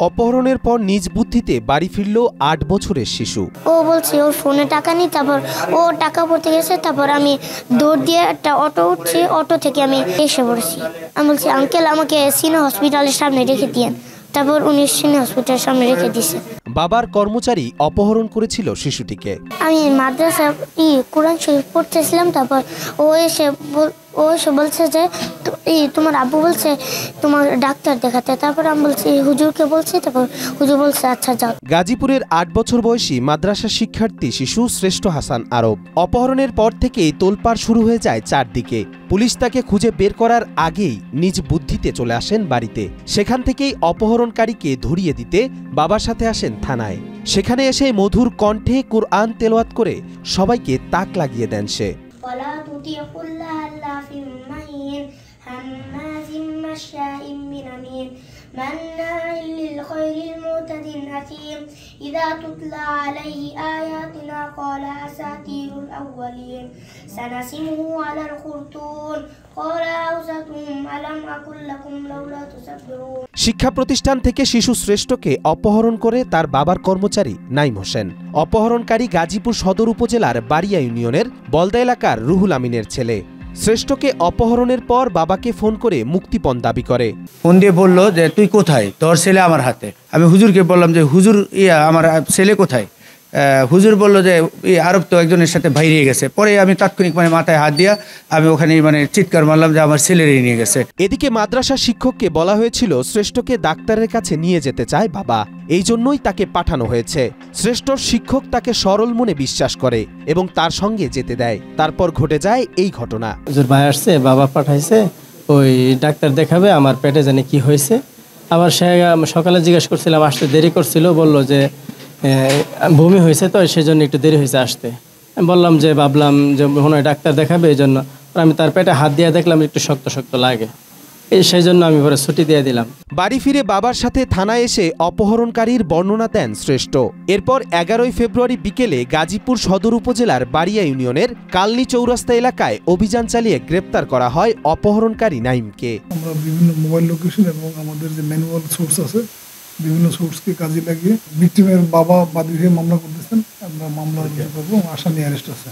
অপহরণের পর নিজ বুদ্ধিতে বাড়ি ফিরল ৮ বছরের শিশু। ও বলছে ওর ফোনে টাকা নেই, তারপর ও টাকা পড়তে গেছে, তারপর আমি দৌড় দিয়ে একটা অটো উঠছি, অটো থেকে আমি এসে পড়েছি। আমি বলছি আঙ্কেল আমাকে সিনা হসপিটালের সামনে রেখে দিয়েন, তারপর উনি সিনা হসপিটালের সামনে রেখে দিয়েছে। বাবার কর্মচারী অপহরণ করেছিল শিশুটিকে। আমি মাদ্রাসা কোরআন শরীফ পড়তেছিলাম, তারপর ও এসে বলছে যে তোমার আব্বু বলছে তোমার ডাক্তার দেখাতে। তারপর আমি বলছি হুজুরকে বলছি, তারপর হুজুর বলছে আচ্ছা যাও। গাজীপুরের ৮ বছর বয়সী মাদ্রাসা শিক্ষার্থী শিশু শ্রেষ্ঠ হাসান আরব। অপহরণের পর থেকেই তোলপাড় শুরু হয়ে যায় চারদিকে। পুলিশ তাকে খুঁজে বের করার আগেই নিজ বুদ্ধিতে চলে আসেন বাড়িতে। সেখান থেকেই অপহরণকারীকে ধরিয়ে দিতে বাবার সাথে আসেন থানায়। সেখানে এসে মধুর কণ্ঠে কুরআন তেলাওয়াত করে সবাইকে তাক লাগিয়ে দেন সে। শিক্ষা প্রতিষ্ঠান থেকে শিশু শ্রেষ্ঠকে অপহরণ করে তার বাবার কর্মচারী নাইম হোসেন। অপহরণকারী গাজীপুর সদর উপজেলার বাড়িয়া ইউনিয়নের বলদা এলাকার রুহুল আমিনের ছেলে। শ্রেষ্ঠকে অপহরণের পর বাবাকে ফোন করে মুক্তিপণ দাবি করে। ফোন দিয়ে বলল যে তুই কোথায়, তোর ছেলে আমার হাতে। আমি হুজুরকে বললাম যে হুজুর আমার ছেলে কোথায়। হুজুর বলল যে আরব তো একজনের সাথে বাইরে গেছে। পরে আমি তাৎক্ষণিক মাথায় হাত দিয়া আমি ওখানে চিৎকার মারলাম যে আমার ছেলেরই নিয়ে গেছে। এদিকে মাদ্রাসা শিক্ষককে বলা হয়েছিল শ্রেষ্ঠকে ডাক্তারের কাছে নিয়ে যেতে চায় বাবা, এই জন্যই তাকে পাঠানো হয়েছে। শ্রেষ্ঠর শিক্ষক তাকে সরল মনে বিশ্বাস করে এবং তার সঙ্গে যেতে দেয়। তারপর ঘটে যায় এই ঘটনা। হুজুর ভাই আসছে, বাবা পাঠাইছে ওই ডাক্তার দেখাবে, আমার পেটে জানি কি হয়েছে। আবার সে সকালে জিজ্ঞেস করছিলাম, আসতে দেরি করছিল, বলল যে বমি হয়েছে, তো সেই জন্য একটু দেরি হয়েছে আসতে। আমি বললাম যে ভাবলাম যে মনে হয় ডাক্তার দেখাবে, এই জন্য আমি তার পেটে হাত দিয়ে দেখলাম একটু শক্ত শক্ত লাগে, সেই জন্য আমি পরে ছুটি দিয়ে দিলাম। বাড়ি ফিরে বাবার সাথে থানায় এসে অপহরণকারীর বর্ণনা দেন শ্রেষ্ঠ। এরপর ১১ ফেব্রুয়ারি বিকেলে গাজীপুর সদর উপজেলার বাড়িয়া ইউনিয়নের কালনি চৌরাস্তা এলাকায় অভিযান চালিয়ে গ্রেপ্তার করা হয় অপহরণকারী নাইমকে। আমরা বিভিন্ন মোবাইল লোকেশন এবং আমাদের যে ম্যানুয়াল সোর্স আছে, বিভিন্ন সোর্সকে কাজে লাগিয়ে ভিকটিমের বাবা বাদী হয়ে মামলা করতেছেন। আমরা মামলা করবো, আসামি অ্যারেস্ট আছে।